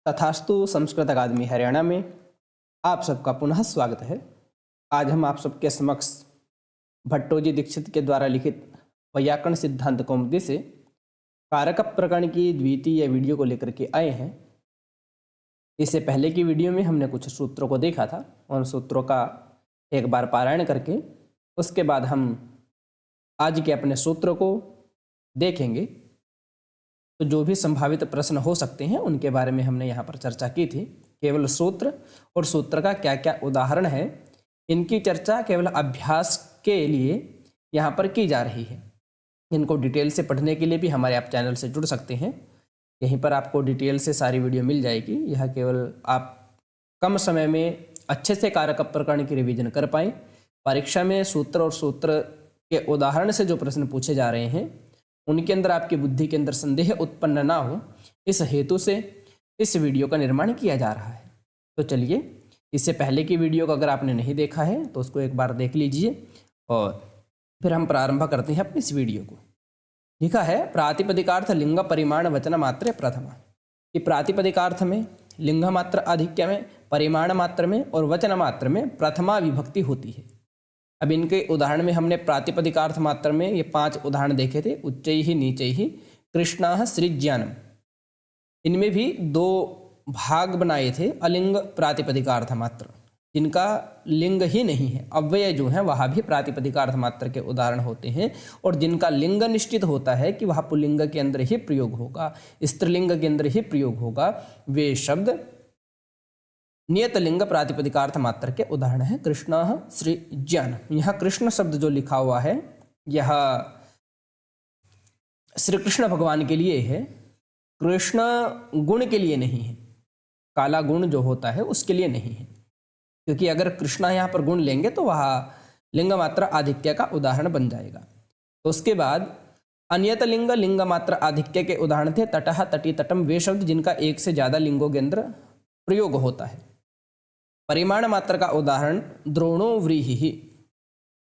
तथास्तु संस्कृत अकादमी हरियाणा में आप सबका पुनः स्वागत है। आज हम आप सबके समक्ष भट्टोजी दीक्षित के द्वारा लिखित वैयाकरण सिद्धांत कौमुदी से कारक प्रकरण की द्वितीय वीडियो को लेकर के आए हैं। इससे पहले की वीडियो में हमने कुछ सूत्रों को देखा था और सूत्रों का एक बार पारायण करके उसके बाद हम आज के अपने सूत्र को देखेंगे। तो जो भी संभावित प्रश्न हो सकते हैं उनके बारे में हमने यहाँ पर चर्चा की थी। केवल सूत्र और सूत्र का क्या क्या उदाहरण है, इनकी चर्चा केवल अभ्यास के लिए यहाँ पर की जा रही है। इनको डिटेल से पढ़ने के लिए भी हमारे आप चैनल से जुड़ सकते हैं। यहीं पर आपको डिटेल से सारी वीडियो मिल जाएगी। यह केवल आप कम समय में अच्छे से कारक प्रकरण की रिवीजन कर पाएँ। परीक्षा में सूत्र और सूत्र के उदाहरण से जो प्रश्न पूछे जा रहे हैं उनके अंदर आपकी बुद्धि के अंदर संदेह उत्पन्न ना हो, इस हेतु से इस वीडियो का निर्माण किया जा रहा है। तो चलिए, इससे पहले की वीडियो को अगर आपने नहीं देखा है तो उसको एक बार देख लीजिए और फिर हम प्रारंभ करते हैं अपनी इस वीडियो को। लिखा है प्रातिपदिकार्थ लिंग परिमाण वचन मात्र प्रथमा। कि प्रातिपदिकार्थ में, लिंग मात्र आधिक्य में, परिमाण मात्र में और वचन मात्र में प्रथमा विभक्ति होती है। अब इनके उदाहरण में हमने प्रातिपदिकार्थ मात्र में ये 5 उदाहरण देखे थे। उच्चैः नीचैः कृष्णाः सृज्यानम। इनमें भी 2 भाग बनाए थे अलिंग प्रातिपदिकार्थ मात्र, जिनका लिंग ही नहीं है, अव्यय जो है वह भी प्रातिपदिकार्थ मात्र के उदाहरण होते हैं। और जिनका लिंग निश्चित होता है कि वह पुल्लिंग के अंदर ही प्रयोग होगा, स्त्रीलिंग के अंदर ही प्रयोग होगा, वे शब्द नियत लिंग प्रातिपदिकार्थ मात्र के उदाहरण है। कृष्ण सृज्यान। यहाँ कृष्ण शब्द जो लिखा हुआ है यह श्री कृष्ण भगवान के लिए है, कृष्ण गुण के लिए नहीं है। काला गुण जो होता है उसके लिए नहीं है, क्योंकि अगर कृष्णा यहाँ पर गुण लेंगे तो वह लिंग मात्र आधिक्य का उदाहरण बन जाएगा। तो उसके बाद अन्यत लिंग लिंग मात्र आधिक्य के उदाहरण थे तटः तटी तटम, वे शब्द जिनका एक से ज्यादा लिंगों के अंदर प्रयोग होता है। परिमाण मात्र का उदाहरण द्रोणो व्रीहि।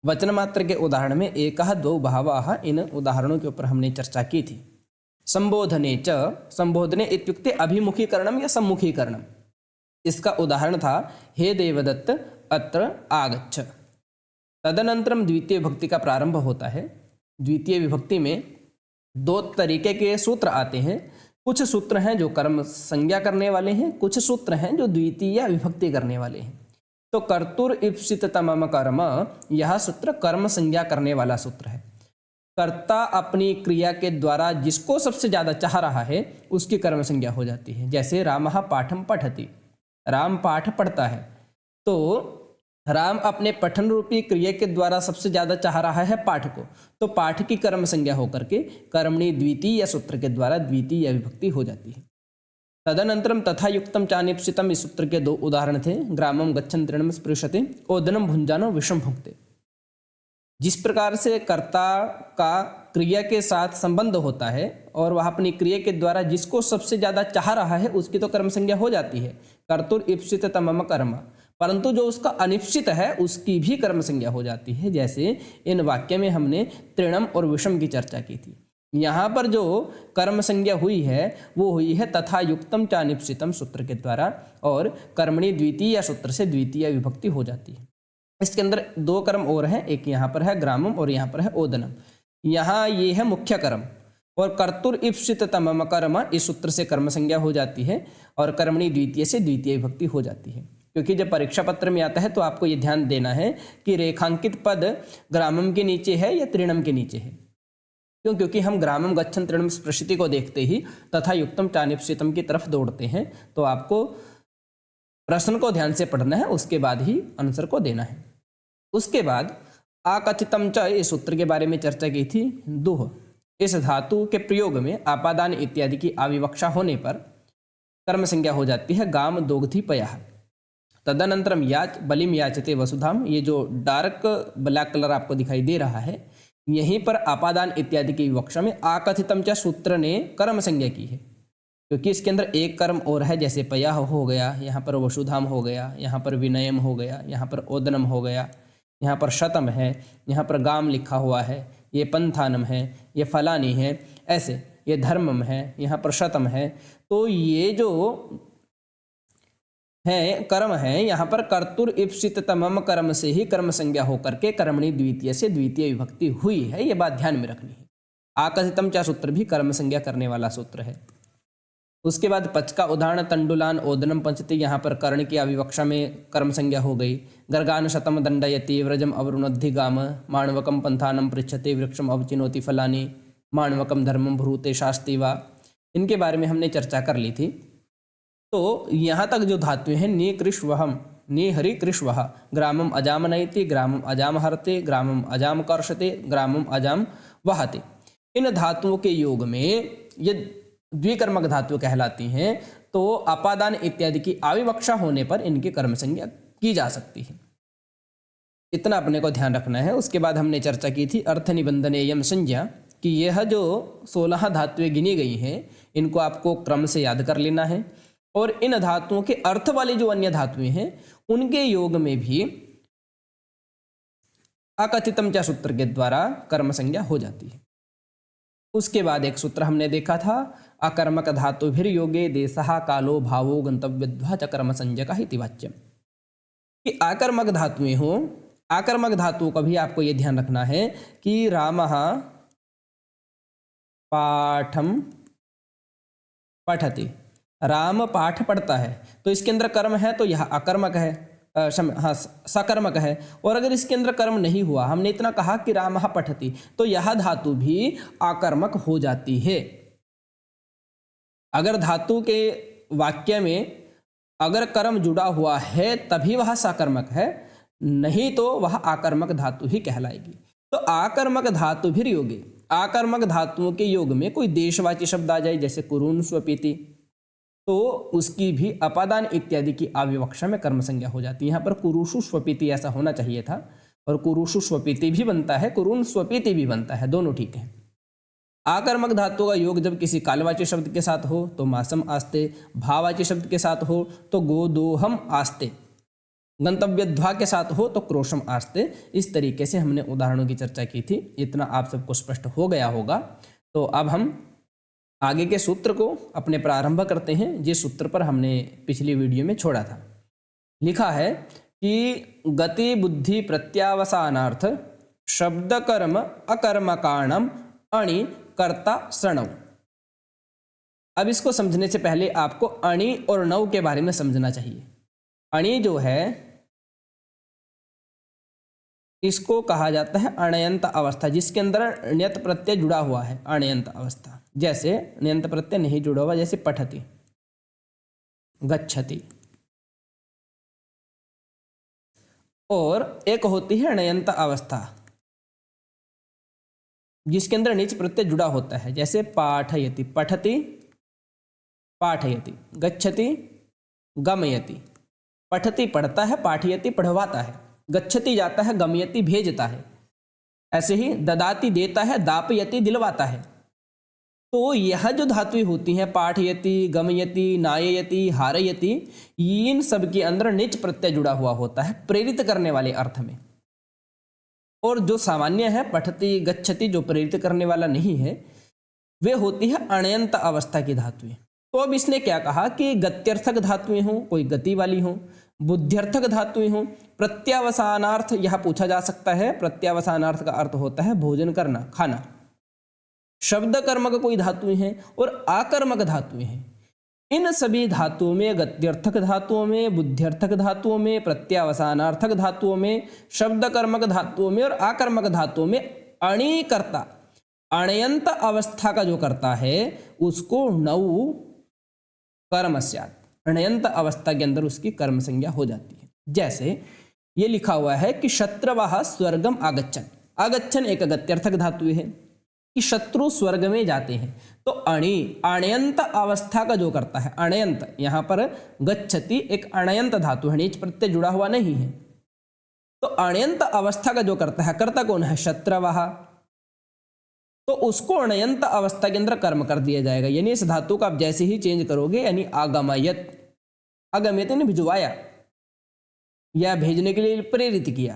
वचन मात्र के उदाहरण में एकः द्वौ बहवः, इन उदाहरणों के ऊपर हमने चर्चा की थी। संबोधने च, संबोधने इत्युक्ते अभिमुखीकरणम या सम्मुखीकरणम। इसका उदाहरण था हे देवदत्त अत्र आगच्छ। तदनंतरम द्वितीय विभक्ति का प्रारंभ होता है। द्वितीय विभक्ति में 2 तरीके के सूत्र आते हैं। कुछ सूत्र हैं जो कर्म संज्ञा करने वाले हैं, कुछ सूत्र हैं जो द्वितीय विभक्ति करने वाले हैं। तो कर्तुर इप्सिततमम कर्म, यह सूत्र कर्म संज्ञा करने वाला सूत्र है। कर्ता अपनी क्रिया के द्वारा जिसको सबसे ज्यादा चाह रहा है उसकी कर्म संज्ञा हो जाती है। जैसे रामः पाठम पठति, राम पाठ पढ़ता है, तो राम अपने पठन रूपी क्रिया के द्वारा सबसे ज्यादा चाह रहा है पाठ को, तो पाठ की कर्म संज्ञा होकर के कर्मणि द्वितीय सूत्र के द्वारा द्वितीय विभक्ति हो जाती है। तदनंतरम तथा युक्तम चानिप्सितम, इस सूत्र के 2 उदाहरण थे। ग्रामम गच्छन् तृणम स्पृशते, ओदनम भुंजानो विषम भुंक्ते। जिस प्रकार से कर्ता का क्रिया के साथ संबंध होता है और वह अपनी क्रिया के द्वारा जिसको सबसे ज्यादा चाह रहा है उसकी तो कर्म संज्ञा हो जाती है, कर्तुर इप्सिततमम कर्म, परंतु जो उसका अनिप्सित है उसकी भी कर्म संज्ञा हो जाती है। जैसे इन वाक्य में हमने तृणम और विषम की चर्चा की थी। यहाँ पर जो कर्म संज्ञा हुई है वो हुई है तथा युक्तम चानिप्सितम सूत्र के द्वारा, और कर्मणि द्वितीय सूत्र से द्वितीय विभक्ति हो जाती है। इसके अंदर 2 कर्म और हैं, एक यहाँ पर है ग्रामम और यहाँ पर है ओदनम। यहाँ ये है मुख्य कर्म, और कर्तुर इप्सिततमम कर्म, इस सूत्र से कर्म संज्ञा हो जाती है और कर्मणि द्वितीय से द्वितीय विभक्ति हो जाती है। क्योंकि जब परीक्षा पत्र में आता है तो आपको ये ध्यान देना है कि रेखांकित पद ग्रामम के नीचे है या तृणम के नीचे है। क्यों? क्योंकि हम ग्रामम गच्छन् तृणम स्पृशति को देखते ही तथा युक्तम चानिप्सितम की तरफ दौड़ते हैं। तो आपको प्रश्न को ध्यान से पढ़ना है, उसके बाद ही आंसर को देना है। उसके बाद आकथितम च, इस सूत्र के बारे में चर्चा की थी। दुह, इस धातु के प्रयोग में आपादान इत्यादि की आविवक्षा होने पर कर्म संज्ञा हो जाती है। गाम दोग्धि पयः। तदनंतरम याच बलिम याचते वसुधाम, ये जो डार्क ब्लैक कलर आपको दिखाई दे रहा है, यहीं पर आपादान इत्यादि की विवक्षा में आकथितम च सूत्र ने कर्म संज्ञा की है, क्योंकि इसके अंदर एक कर्म और है। जैसे पयः हो गया, यहाँ पर वसुधाम हो गया, यहाँ पर विनयम हो गया, यहाँ पर ओदनम हो गया, यहाँ पर शतम है, यहाँ पर गाम लिखा हुआ है, ये पंथानम है, ये फलानी है, ऐसे ये धर्मम है, यहाँ पर शतम है। तो ये जो है, कर्म है, यहाँ पर कर्तुर इप्सित तमम कर्म से ही कर्म संज्ञा होकर के कर्मणि द्वितीय से द्वितीय विभक्ति हुई है, ये बात ध्यान में रखनी है। आकथितम चा सूत्र भी कर्म संज्ञा करने वाला सूत्र है। उसके बाद पच का उदाहरण तंडुलान ओदनम पंचति, यहाँ पर कर्ण की अविवक्षा में कर्म संज्ञा हो गई। गर्गान शतम दंडयति व्रजम अवरुणद्धि गाम माणवकम पंथानम पृच्छते वृक्षम अवचिनोति फलानि माणवकम धर्मम भ्रूते शास्ति वा, इनके बारे में हमने चर्चा कर ली थी। तो यहाँ तक जो धातु हैं नि कृष्वहम नि हरि कृष्वह, ग्रामम अजाम नयति, ग्रामम अजाम हरते, ग्रामम अजाम कर्षते, ग्रामम अजाम वहते, इन धातुओं के योग में ये द्विकर्मक धातु कहलाती हैं। तो अपादान इत्यादि की आविवक्षा होने पर इनकी कर्म संज्ञा की जा सकती है, इतना अपने को ध्यान रखना है। उसके बाद हमने चर्चा की थी अर्थ निबंधनेयम संज्ञा, कि यह जो 16 धातुएं गिनी गई हैं इनको आपको क्रम से याद कर लेना है, और इन धातुओं के अर्थ वाली जो अन्य धातुएं हैं उनके योग में भी अकथितम चा सूत्र के द्वारा कर्म संज्ञा हो जाती है। उसके बाद एक सूत्र हमने देखा था अकर्मक धातु भीर योगे देशः कालो भावो गंतव्यध्वा च कर्म संज्ञक इति वाच्यम, कि आकर्मक धातुएं हो। आकर्मक धातुओं का भी आपको ये ध्यान रखना है कि रामः पाठम पठति, राम पाठ पढ़ता है, तो इसके अंदर कर्म है तो यह अकर्मक है, हाँ सकर्मक है। और अगर इसके अंदर कर्म नहीं हुआ, हमने इतना कहा कि रामः पठति, तो यह धातु भी आकर्मक हो जाती है। अगर धातु के वाक्य में अगर कर्म जुड़ा हुआ है तभी वह सकर्मक है, नहीं तो वह आकर्मक धातु ही कहलाएगी। तो आकर्मक धातु भी योगे, आकर्मक धातुओं के योग में कोई देशवाची शब्द आ जाए जैसे कुरुन स्वपीति, तो उसकी भी अपादान इत्यादि की आविवक्षा में कर्म संज्ञा हो जाती है। यहाँ पर कुरुषु स्वपीति ऐसा होना चाहिए था, और कुरुषु स्वपीति भी बनता है, कुरुन स्वपीति भी बनता है, दोनों ठीक है। आकर्मक धातु का योग जब किसी कालवाची शब्द के साथ हो तो मासम आस्ते, भाववाची शब्द के साथ हो तो गोदोहम आस्ते, गंतव्यध्वा के साथ हो तो क्रोशम आस्ते। इस तरीके से हमने उदाहरणों की चर्चा की थी, इतना आप सबको स्पष्ट हो गया होगा। तो अब हम आगे के सूत्र को अपने प्रारंभ करते हैं, जिस सूत्र पर हमने पिछली वीडियो में छोड़ा था। लिखा है कि गति बुद्धि प्रत्यावसानार्थ शब्द कर्म अकर्मकाणम अणि कर्ता सणव। अब इसको समझने से पहले आपको अणि और नव के बारे में समझना चाहिए। अणि जो है इसको कहा जाता है अण्यंत अवस्था, जिसके अंदर ण्यत प्रत्यय जुड़ा हुआ है, अण्यंत अवस्था। जैसे ण्यंत प्रत्यय नहीं जुड़ा हुआ, जैसे पठति, गच्छति, और एक होती है ण्यंत अवस्था जिसके अंदर नीच प्रत्यय जुड़ा होता है, जैसे पाठयति, पठति पाठयति, गच्छति गमयति। पठति पढ़ता है, पाठयति पढ़वाता है, गच्छति जाता है, गमयति भेजता है। ऐसे ही ददाति देता है, दापयति दिलवाता है। तो यह जो धातुएं होती हैं पाठयति, गमयति, नाययति, हारयति, इन सब के अंदर निच प्रत्यय जुड़ा हुआ होता है प्रेरित करने वाले अर्थ में। और जो सामान्य है पठति गच्छति, जो प्रेरित करने वाला नहीं है, वे होती है अण्यंत अवस्था की धातुएं। तो अब इसने क्या कहा कि गत्यर्थक धातुएं हों, कोई गति वाली हों, बुद्ध्यर्थक धातुएं हों, प्रत्यावसानार्थ यह पूछा जा सकता है। प्रत्यावसानार्थ का अर्थ होता है भोजन करना, खाना। शब्द कर्मक कोई धातुएं हैं और आकर्मक धातुएं हैं। इन सभी धातुओं में, गत्यर्थक धातुओं में, बुद्ध्यर्थक धातुओं में, प्रत्यावसानार्थक धातुओं में, शब्द कर्मक धातुओं में और आकर्मक धातुओं में अणि कर्ता, अण्यंत अवस्था का जो करता है उसको नौ कर्म स्यात्, अण्यंत अवस्था के अंदर उसकी कर्म संज्ञा हो जाती है। जैसे ये लिखा हुआ है कि शत्रवः स्वर्गम आगच्छन्। आगच्छन् एक गत्यर्थक धातु है कि शत्रु स्वर्ग में जाते हैं। तो अणि अण्यंत अवस्था का जो करता है, अण्यंत, यहाँ पर गच्छति एक अण्यंत धातु है, नीच प्रत्यय जुड़ा हुआ नहीं है। तो अण्यंत अवस्था का जो करता है, कर्ता कौन है? शत्रवः। तो उसको अण्यंत अवस्था के अंदर कर्म कर दिया जाएगा। यानी इस धातु को आप जैसे ही चेंज करोगे, यानी आगमयत, आगमयत ने भिजवाया या भेजने के लिए प्रेरित किया,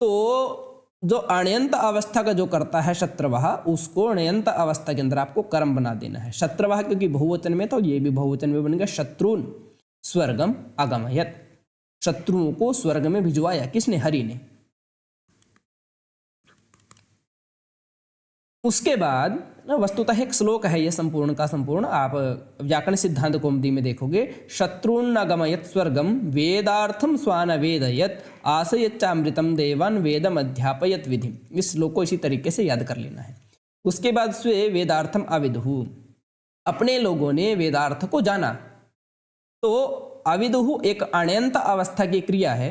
तो जो अण्यंत अवस्था का जो करता है शत्रवः, उसको अण्यंत अवस्था के अंदर आपको कर्म बना देना है। शत्रवः क्योंकि बहुवचन में, तो ये भी बहुवचन में बन गया शत्रुन। स्वर्गम अगमयत, शत्रुओं को स्वर्ग में भिजवाया। किसने? हरि ने। उसके बाद वस्तुतः एक श्लोक है ये संपूर्ण का संपूर्ण, आप व्याकरण सिद्धांत कौमुदी में देखोगे, शत्रुन अगमयत स्वर्गम वेदार्थम स्वान वेदयत आशयच्चामृतम देवान वेदम अध्यापयत विधि। इस श्लोक को इसी तरीके से याद कर लेना है। उसके बाद स्वे वेदार्थम अविदुहु, अपने लोगों ने वेदार्थ को जाना। तो अविदुहु एक अण्यंत अवस्था की क्रिया है।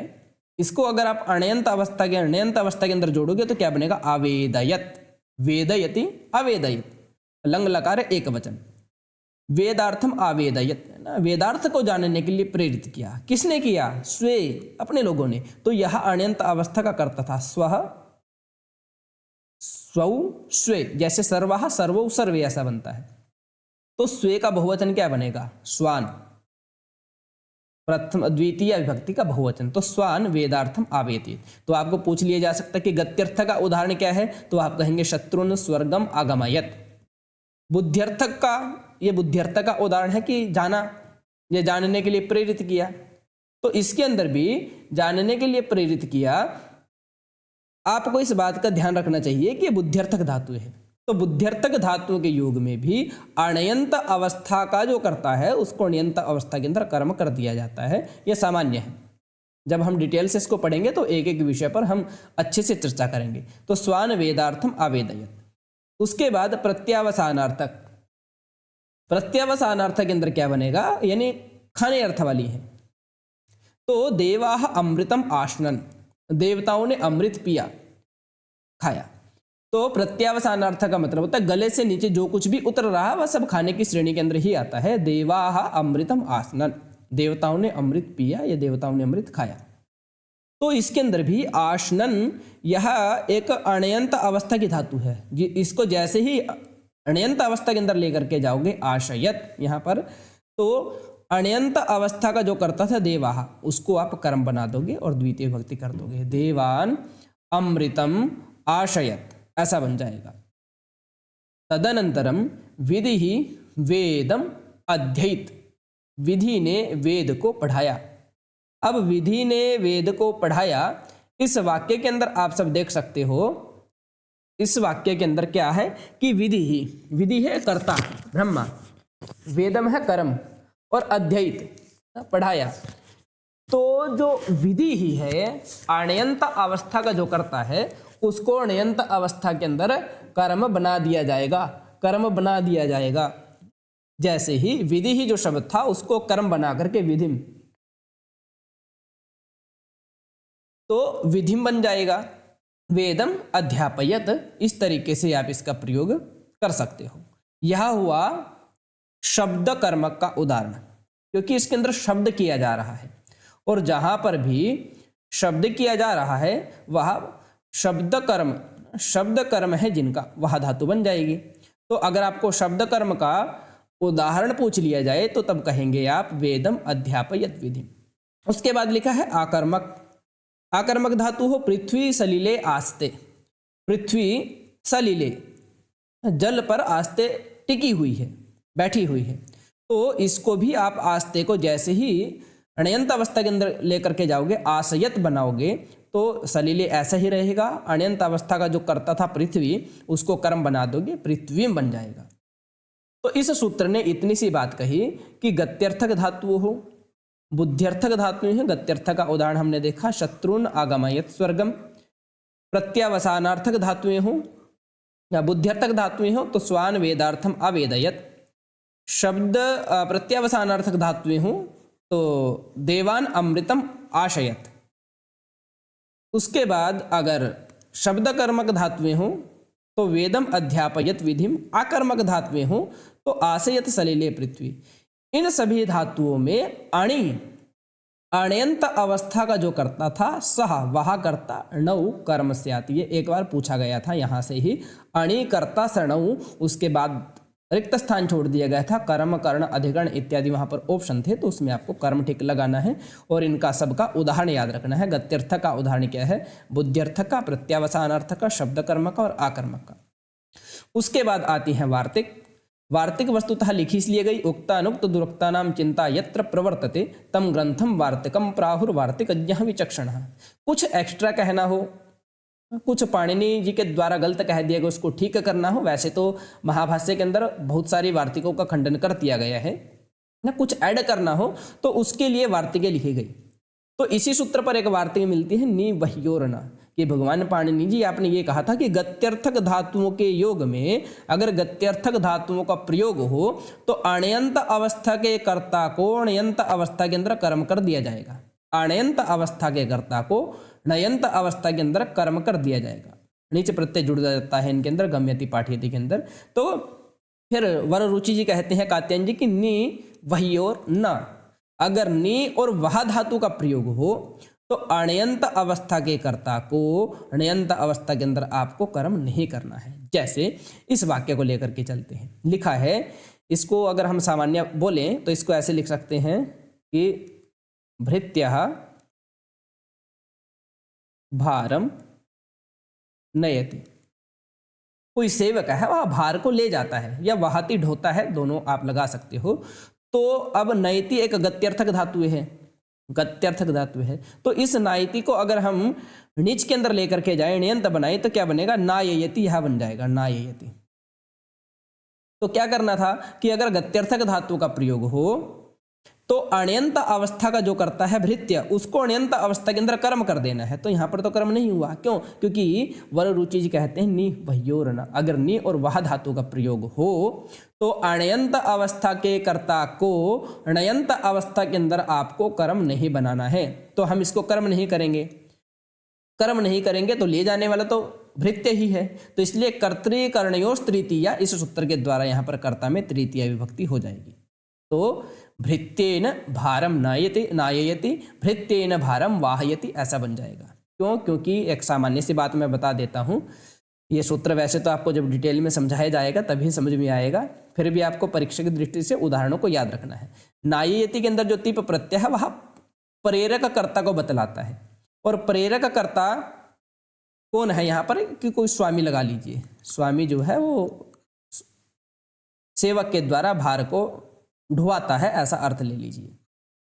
इसको अगर आप अण्यंत अवस्था के अंदर जोड़ोगे तो क्या बनेगा? अवेदयत, वेदयति अवेदयत, लंग लकार एक वचन, वेदार्थम अवेदयत, वेदार्थ को जानने के लिए प्रेरित किया। किसने किया? स्वे, अपने लोगों ने। तो यह अण्यंत अवस्था का कर्ता था। स्वः, स्वौ, स्वे, जैसे सर्वः सर्वौ सर्वे ऐसा बनता है। तो स्वे का बहुवचन क्या बनेगा? स्वान, प्रथम द्वितीय विभक्ति का बहुवचन। तो स्वान वेदार्थम आवेति। तो आपको पूछ लिया जा सकता है कि गत्यर्थ का उदाहरण क्या है, तो आप कहेंगे शत्रुन स्वर्गम आगमयत। बुद्ध्यर्थक का, ये बुद्ध्यर्थ का उदाहरण है कि जाना, ये जानने के लिए प्रेरित किया। तो इसके अंदर भी जानने के लिए प्रेरित किया। आपको इस बात का ध्यान रखना चाहिए कि ये बुद्ध्यर्थक धातु है। तो बुद्ध्यर्थक धातुओं के योग में भी अण्यंत अवस्था का जो करता है उसको अण्यंत अवस्था के अंदर कर्म कर दिया जाता है। यह सामान्य है। जब हम डिटेल से इसको पढ़ेंगे तो एक एक विषय पर हम अच्छे से चर्चा करेंगे। तो स्वान वेदार्थम आवेदयत। उसके बाद प्रत्यावसानार्थक, प्रत्यावसानार्थक के अंदर क्या बनेगा? यानी खाने अर्थ वाली है। तो देवाः अमृतम आश्नन, देवताओं ने अमृत पिया, खाया। तो प्रत्यावसानार्थ का मतलब होता है गले से नीचे जो कुछ भी उतर रहा वह सब खाने की श्रेणी के अंदर ही आता है। देवाः अमृतम आसनन, देवताओं ने अमृत पिया या देवताओं ने अमृत खाया। तो इसके अंदर भी आशनन, यह एक अण्यंत अवस्था की धातु है। इसको जैसे ही अण्यंत अवस्था के अंदर लेकर के जाओगे, आशयत यहाँ पर, तो अण्यंत अवस्था का जो करता था देवाः, उसको आप कर्म बना दोगे और द्वितीय विभक्ति कर दोगे। देवान अमृतम आशयत, ऐसा बन जाएगा। तदनंतरम विधि ही वेदम अध्ययित, विधि ने वेद को पढ़ाया। अब विधि ने वेद को पढ़ाया, इस वाक्य के अंदर आप सब देख सकते हो। इस वाक्य के अंदर क्या है कि विधि ही, विधि है कर्ता ब्रह्मा, वेदम है कर्म, और अध्ययित पढ़ाया। तो जो विधि ही है अण्यंत अवस्था का जो करता है उसको अण्यंत अवस्था के अंदर कर्म बना दिया जाएगा, कर्म बना दिया जाएगा। जैसे ही विधि ही जो शब्द था उसको कर्म बना करके विधिम, तो विधिम बन जाएगा। वेदम अध्यापयत, इस तरीके से आप इसका प्रयोग कर सकते हो। यह हुआ शब्द कर्मक का उदाहरण, क्योंकि इसके अंदर शब्द किया जा रहा है और जहां पर भी शब्द किया जा रहा है वह शब्द कर्म है जिनका, वह धातु बन जाएगी। तो अगर आपको शब्द कर्म का उदाहरण पूछ लिया जाए तो तब कहेंगे आप वेदम अध्यापयत विधि। उसके बाद लिखा है आकर्मक। आकर्मक धातु हो पृथ्वी सलिले आस्ते, पृथ्वी सलिले, जल पर आस्ते टिकी हुई है, बैठी हुई है। तो इसको भी आप आस्ते को जैसे ही अण्यंत अवस्था के अंदर लेकर के जाओगे, आशयत बनाओगे, तो सलीले ऐसा ही रहेगा। अण्यंत अवस्था का जो करता था पृथ्वी, उसको कर्म बना दोगे, पृथ्वी बन जाएगा। तो इस सूत्र ने इतनी सी बात कही कि गत्यर्थक धातु हो, बुद्ध्यर्थक धातु है। गत्यर्थ का उदाहरण हमने देखा, शत्रुन आगमयत स्वर्गम। प्रत्यावसानार्थक धातुएं हो या बुद्ध्यर्थक धातुएं हो तो स्वान वेदार्थम अवेदयत। शब्द प्रत्यावसानार्थक धातुएं हो तो देवान अमृतम आशयत। उसके बाद अगर शब्द कर्मक धातुएं हो तो वेदम अध्यापयत विधिम। आकर्मक धातुएं हो तो आशयत सलिले पृथ्वी। इन सभी धातुओं में अणि, अण्यंत अवस्था का जो करता था सह, वह करता णौ कर्म से आती है। एक बार पूछा गया था यहाँ से ही, अणि कर्ता सणौ, उसके बाद रिक्त स्थान छोड़ दिया गया था, कर्म कर्ण अधिकरण इत्यादि वहाँ पर ऑप्शन थे, तो उसमें आपको कर्म ठीक लगाना है और इनका सबका उदाहरण याद रखना है। गत्यर्थ का उदाहरण क्या है, बुद्ध्यर्थ का, प्रत्यावसानार्थ का, शब्द कर्म का और आकर्मक का। उसके बाद आती है वार्तिक। वार्तिक वस्तुतः लिखी इसलिए गई उक्ता अनुक्त दुरुक्ता नाम चिंता यत्र प्रवर्तते तम ग्रंथम वार्तिकम प्राहुर वार्तिकज्ञः विचक्षणः। कुछ एक्स्ट्रा कहना हो, कुछ पाणिनि जी के द्वारा गलत कह दिया गया उसको ठीक करना हो, वैसे तो महाभाष्य के अंदर बहुत सारी वार्तिकों का खंडन कर दिया गया है ना, कुछ ऐड करना हो तो उसके लिए वार्तिकें लिखी गई। तो इसी सूत्र पर एक वार्तिक मिलती है निवह्योरना, कि भगवान पाणिनि जी आपने ये कहा था कि गत्यर्थक धातुओं के योग में अगर गत्यर्थक धातुओं का प्रयोग हो तो अण्यंत अवस्था के कर्ता को णयंत अवस्था के अंदर कर्म कर दिया जाएगा, अण्यंत अवस्था के कर्ता को णयंत अवस्था के अंदर कर्म कर दिया जाएगा। नीचे प्रत्यय जुड़ जाता है इनके अंदर गम्यति पाठयति के अंदर। तो फिर वररुचि जी कहते हैं कात्यायन जी की नि वह्योर न, अगर नि और वह धातु का प्रयोग हो तो अण्यंत अवस्था के कर्ता को अण्यंत अवस्था के अंदर आपको कर्म नहीं करना है। जैसे इस वाक्य को लेकर के चलते हैं, लिखा है, इसको अगर हम सामान्य बोलें तो इसको ऐसे लिख सकते हैं कि भृत्यः भारम नयति। कोई सेवक है वह भार को ले जाता है या वहाती ढोता है, दोनों आप लगा सकते हो। तो अब नयति एक गत्यर्थक धातु है, गत्यर्थक धातु है, तो इस नायति को अगर हम नीच के अंदर लेकर के जाए, ण्यंत बनाए तो क्या बनेगा, नाययति, यह बन जाएगा नाययति। तो क्या करना था कि अगर गत्यर्थक धातु का प्रयोग हो तो अण्यंत अवस्था का जो करता है भृत्य, उसको अण्यंत अवस्था के अंदर कर्म कर देना है। तो यहाँ पर तो कर्म नहीं हुआ, क्यों, क्योंकि वररुचि जी कहते हैं नि वह्योरना, अगर नि और वह धातु का प्रयोग हो तो अण्यंत अवस्था के कर्ता को अण्यंत अवस्था के अंदर आपको कर्म नहीं बनाना है। तो हम इसको कर्म नहीं करेंगे, कर्म नहीं करेंगे तो ले जाने वाला तो भृत्य ही है। तो इसलिए कर्तृकर्णयोस् तृतीया, इस सूत्र के द्वारा यहाँ पर कर्ता में तृतीया विभक्ति हो जाएगी। तो भृत्येन भारम नाययति भृत्येन भारम वाहयति, ऐसा बन जाएगा। क्यों, क्योंकि एक सामान्य सी बात मैं बता देता हूँ, ये सूत्र वैसे तो आपको जब डिटेल में समझाया जाएगा तभी समझ में आएगा, फिर भी आपको परीक्षा की दृष्टि से उदाहरणों को याद रखना है। नाययति के अंदर जो तिप प्रत्यय है वह प्रेरक कर्ता को बतलाता है, और प्रेरक कर्ता कौन है यहाँ पर, कि कोई स्वामी लगा लीजिए, स्वामी जो है वो सेवक के द्वारा भार को ढुआता है, ऐसा अर्थ ले लीजिए।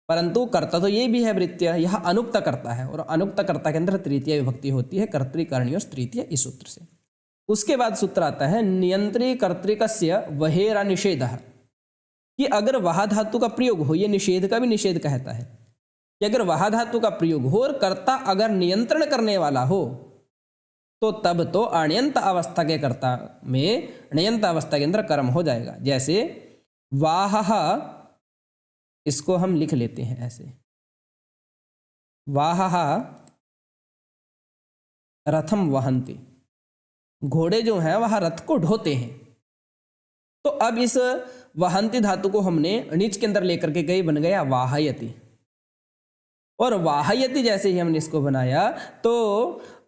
परंतु कर्ता तो ये भी है भृत्य, यह अनुक्त कर्ता है, और अनुक्त कर्ता के अंदर तृतीय विभक्ति होती है, कर्तृकर्णयोस् तृतीय, इस सूत्र से। उसके बाद सूत्र आता है नियंत्री कर्तृकस्य वहेरा निषेधः, कि अगर वह धातु का प्रयोग हो, ये निषेध का भी निषेध कहता है कि अगर वह धातु का प्रयोग हो और कर्ता अगर नियंत्रण करने वाला हो तो तब तो अण्यंत अवस्था के कर्ता में अण्यंत अवस्था के अंदर कर्म हो जाएगा। जैसे वाहः, इसको हम लिख लेते हैं ऐसे, वाहः रथम वहन्ति, घोड़े जो हैं वह रथ को ढोते हैं। तो अब इस वहन्ति धातु को हमने नीच के अंदर लेकर के गए, बन गया वाहयति, और वाहयति जैसे ही हमने इसको बनाया तो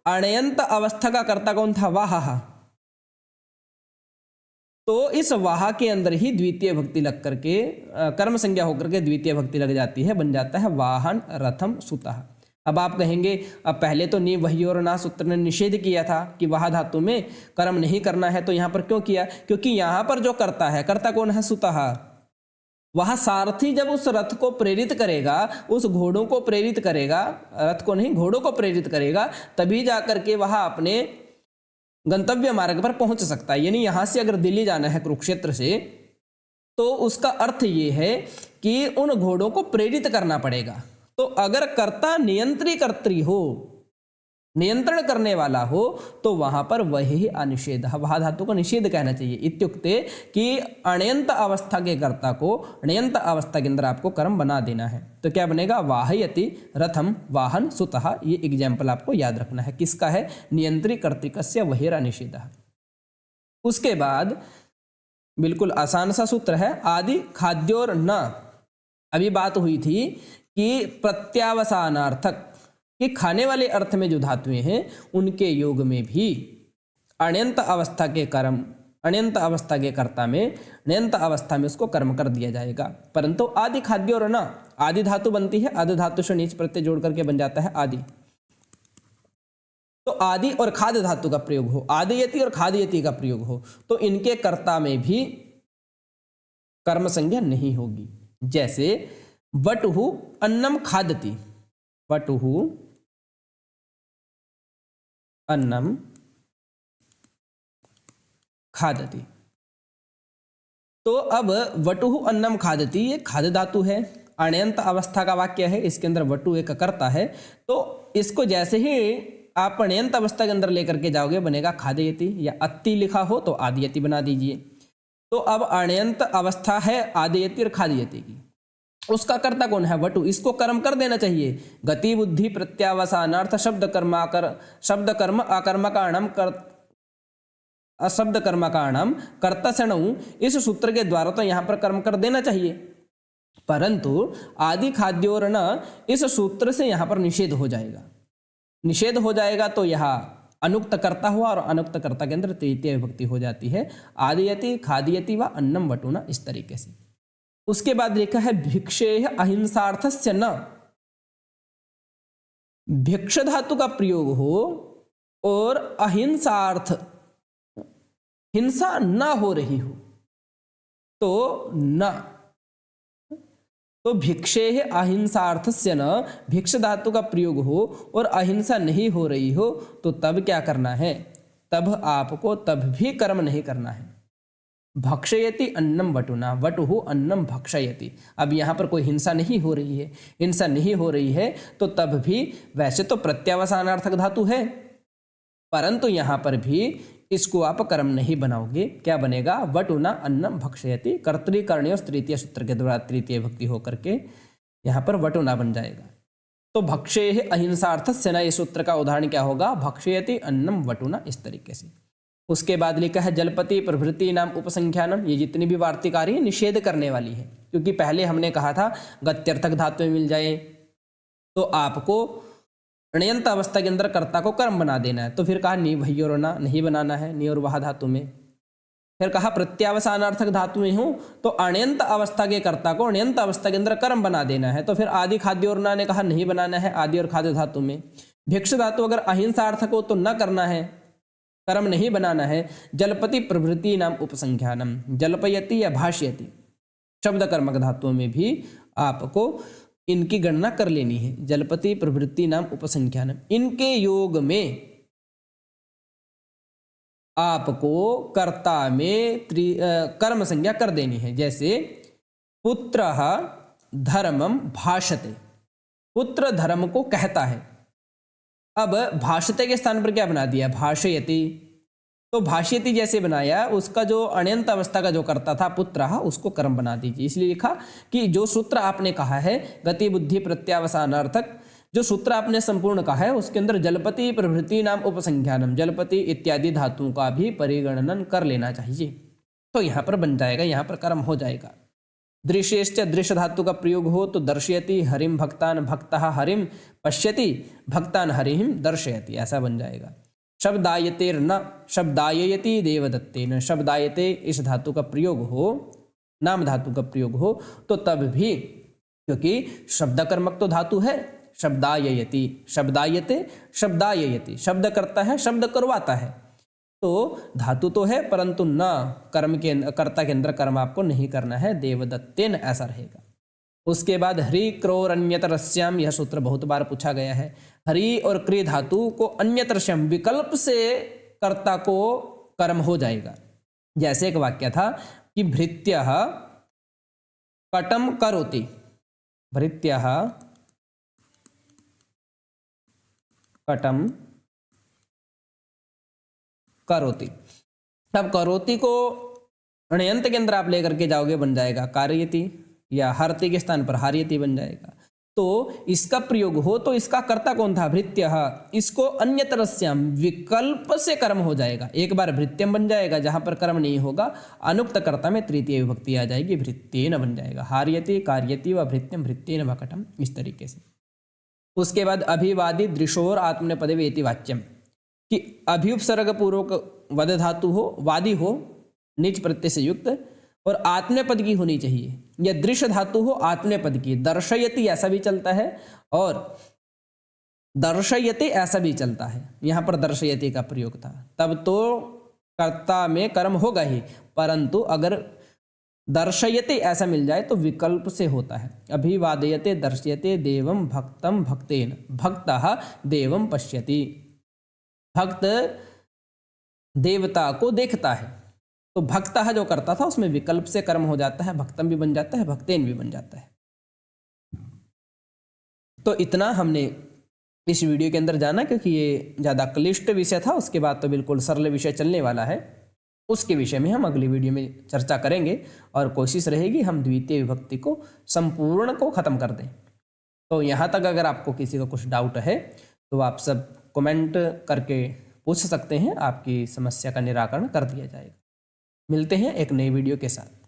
अण्यंत अवस्था का कर्ता कौन था, वाहः, तो इस वाह के अंदर ही द्वितीय भक्ति लग करके कर्म संज्ञा होकर के द्वितीय भक्ति लग जाती है, बन जाता है वाहन रथम सुतः। अब आप कहेंगे अब पहले तो नि वह्योर ना सूत्र ने निषेध किया था कि वह धातु में कर्म नहीं करना है, तो यहाँ पर क्यों किया, क्योंकि यहाँ पर जो करता है, कर्ता कौन है, सुतः। वह सारथी जब उस रथ को प्रेरित करेगा, उस घोड़ों को प्रेरित करेगा, रथ को नहीं घोड़ों को प्रेरित करेगा, तभी जाकर के वह अपने गंतव्य मार्ग पर पहुंच सकता है। यानी यहाँ से अगर दिल्ली जाना है कुरुक्षेत्र से, तो उसका अर्थ ये है कि उन घोड़ों को प्रेरित करना पड़ेगा। तो अगर कर्ता नियंत्री कर्त्री हो, नियंत्रण करने वाला हो, तो वहां पर वही अनिषेध, वह धातु को निषेध कहना चाहिए। इत्युक्ते कि अण्यंत अवस्था के कर्ता को अण्यंत अवस्था के अंदर आपको कर्म बना देना है। तो क्या बनेगा, वाहयति रथम वाहन सुतः। ये एग्जाम्पल आपको याद रखना है, किसका है, नियंत्री कर्तृकस्य वहेर अनिषेधः। उसके बाद बिल्कुल आसान सा सूत्र है, आदि खाद्योर न। अभी बात हुई थी कि प्रत्यावसानार्थक, कि खाने वाले अर्थ में जो धातुएं हैं उनके योग में भी अण्यंत अवस्था के कर्म, अण्यंत अवस्था के कर्ता में अण्यंत अवस्था में उसको कर्म कर दिया जाएगा। परंतु आदि खाद्य और न, आदि धातु बनती है, आदि धातु से नीच प्रत्यय जोड़ करके बन जाता है आदि। तो आदि और खाद्य धातु का प्रयोग हो, आदियति और खाद्यति का प्रयोग हो, तो इनके कर्ता में भी कर्म संज्ञा नहीं होगी। जैसे वटुहु अन्नम खादति, वटुहु अन्नम खादति। तो अब वटुहु अन्नम खादति ये खाद धातु है, अण्यंत अवस्था का वाक्य है, इसके अंदर वटु एक कर्ता है। तो इसको जैसे ही आप अण्यंत अवस्था के अंदर लेकर के जाओगे बनेगा खादयति, या अति लिखा हो तो आदियति बना दीजिए। तो अब अण्यंत अवस्था है आदियति और खादयति की, उसका कर्ता कौन है? वटु। इसको कर्म कर देना चाहिए। गति बुद्धि प्रत्यावसानार्थ शब्द कर्म आकर्मकाणम कर अशब्द कर्मकाणम कर्ता से इस सूत्र के द्वारा तो यहाँ पर कर्म कर देना चाहिए, परंतु आदि खाद्योर न इस सूत्र से यहाँ पर निषेध हो जाएगा। निषेध हो जाएगा तो यहाँ अनुक्त कर्ता हुआ, और अनुक्त कर्ता के अंदर तृतीय विभक्ति हो जाती है। आदियति खादियति व अन्नम वटुना, इस तरीके से। उसके बाद लिखा है भिक्षेह अहिंसार्थस्य न, भिक्ष धातु का प्रयोग हो और अहिंसार्थ, हिंसा न हो रही हो तो न, तो भिक्षेह अहिंसार्थस्य न, भिक्ष धातु का प्रयोग हो और अहिंसा नहीं हो रही हो तो तब क्या करना है? तब आपको तब भी कर्म नहीं करना है। भक्षयति अन्नम वटुना, वटुहु अन्नम भक्षयति। अब यहाँ पर कोई हिंसा नहीं हो रही है, हिंसा नहीं हो रही है तो तब भी, वैसे तो प्रत्यावसानार्थक धातु है, परंतु यहाँ पर भी इसको आप कर्म नहीं बनाओगे। क्या बनेगा? वटुना अन्नम भक्षयति, कर्तृकर्णीय तृतीय सूत्र के द्वारा तृतीय भक्ति होकर के यहाँ पर वटुना बन जाएगा। तो भक्षेह अहिंसार्थस्य न, ये सूत्र का उदाहरण क्या होगा? भक्षयति अन्नम वटुना, इस तरीके से। उसके बाद लिखा है जलपति प्रभृति नाम उपसंख्यानम, ये जितनी भी वार्तिकारी निषेध करने वाली है, क्योंकि पहले हमने कहा था गत्यर्थक धातु मिल जाए तो आपको अण्यंत अवस्था के अंदर कर्ता को कर्म बना देना है। तो फिर कहा नी भई और ना, नहीं बनाना है नी और वह धातु में। फिर कहा प्रत्यावसानार्थक धातु में हूं तो अण्यंत अवस्था के कर्ता को अण्यंत अवस्था के अंदर कर्म बना देना है। तो फिर आदि खाद्य और ना ने कहा नहीं बनाना है आदि और खाद्य धातु में। भिक्ष धातु अगर अहिंसार्थक हो तो न करना है, कर्म नहीं बनाना है। जलपति प्रभृति नाम उपसंख्यानम, जलपयति या भाष्यति शब्द कर्मक धातुओं में भी आपको इनकी गणना कर लेनी है। जलपति प्रवृत्ति नाम उपसंख्यानम, इनके योग में आपको कर्ता में कर्म संज्ञा कर देनी है। जैसे पुत्रः धर्मम भाषते, पुत्र धर्म को कहता है। अब भाषते के स्थान पर क्या बना दिया? भाषयति। तो भाष्यति जैसे बनाया, उसका जो अण्यंत अवस्था का जो कर्ता था पुत्र, उसको कर्म बना दीजिए। इसलिए लिखा कि जो सूत्र आपने कहा है गति बुद्धि प्रत्यावसानार्थक, जो सूत्र आपने संपूर्ण कहा है उसके अंदर जलपति प्रभृति नाम उपसंख्यानम, जलपति इत्यादि धातुओं का भी परिगणन कर लेना चाहिए। तो यहाँ पर बन जाएगा, यहाँ पर कर्म हो जाएगा। दृश्यश्च दृश्य धातु का प्रयोग हो तो दर्शयति हरिम भक्तान, भक्तः हरिम पश्यति, भक्तान हरिम दर्शयति, ऐसा बन जाएगा। शब्दायतेर्न, शब्दाययति देवदत्तेन, शब्दायते इस धातु का प्रयोग हो, नाम धातु का प्रयोग हो तो तब भी, क्योंकि शब्द कर्मक तो धातु है, शब्दाययति, शब्दायते शब्दाययति, शब्द करता है शब्द करवाता है, तो धातु तो है परंतु न कर्म के कर्ता के अंदर कर्म आपको नहीं करना है। देवदत्तेन ऐसा रहेगा। उसके बाद हरि क्रोरन्यतरस्याम, यह सूत्र बहुत बार पूछा गया है। हरि और क्री धातु को अन्यतरस्याम विकल्प से कर्ता को कर्म हो जाएगा। जैसे एक वाक्य था कि भृत्यः कटम करोति, भृत्यः कटम करोति। अब करोति को अण्यंत के अंदर आप लेकर के जाओगे बन जाएगा कार्यति, या हरति के स्थान पर हार्यति बन जाएगा। तो इसका प्रयोग हो तो इसका कर्ता कौन था? भृत्यः। इसको अन्यतरस्याम विकल्प से कर्म हो जाएगा। एक बार भृत्यम बन जाएगा, जहां पर कर्म नहीं होगा अनुक्त कर्ता में तृतीय विभक्ति आ जाएगी, भृत्येन बन जाएगा। हार्यति कार्यति व भृत्यम, भृत्येन व कटम, इस तरीके से। उसके बाद अभिवादी दृशोर आत्मनेपदे वेति वाच्यम, कि अभिउपसर्ग पूर्वक वद धातु हो, वादी हो, निज प्रत्यय से युक्त और आत्मनेपद की होनी चाहिए, या दृश्य धातु हो आत्मनेपद की। दर्शयति ऐसा भी चलता है और दर्शयति ऐसा भी चलता है। यहाँ पर दर्शयति का प्रयोग था, तब तो कर्ता में कर्म होगा ही, परंतु अगर दर्शयते ऐसा मिल जाए तो विकल्प से होता है। अभिवादयते दर्शयते देवम भक्तम भक्तेन, भक्तः देवम पश्यति, भक्त देवता को देखता है। तो भक्तः जो करता था उसमें विकल्प से कर्म हो जाता है, भक्तम भी बन जाता है, भक्तेन भी बन जाता है। तो इतना हमने इस वीडियो के अंदर जाना, क्योंकि ये ज़्यादा क्लिष्ट विषय था। उसके बाद तो बिल्कुल सरल विषय चलने वाला है, उसके विषय में हम अगली वीडियो में चर्चा करेंगे और कोशिश रहेगी हम द्वितीय विभक्ति को संपूर्ण को ख़त्म कर दें। तो यहाँ तक अगर आपको किसी का कुछ डाउट है तो आप सब कमेंट करके पूछ सकते हैं, आपकी समस्या का निराकरण कर दिया जाएगा। मिलते हैं एक नई वीडियो के साथ।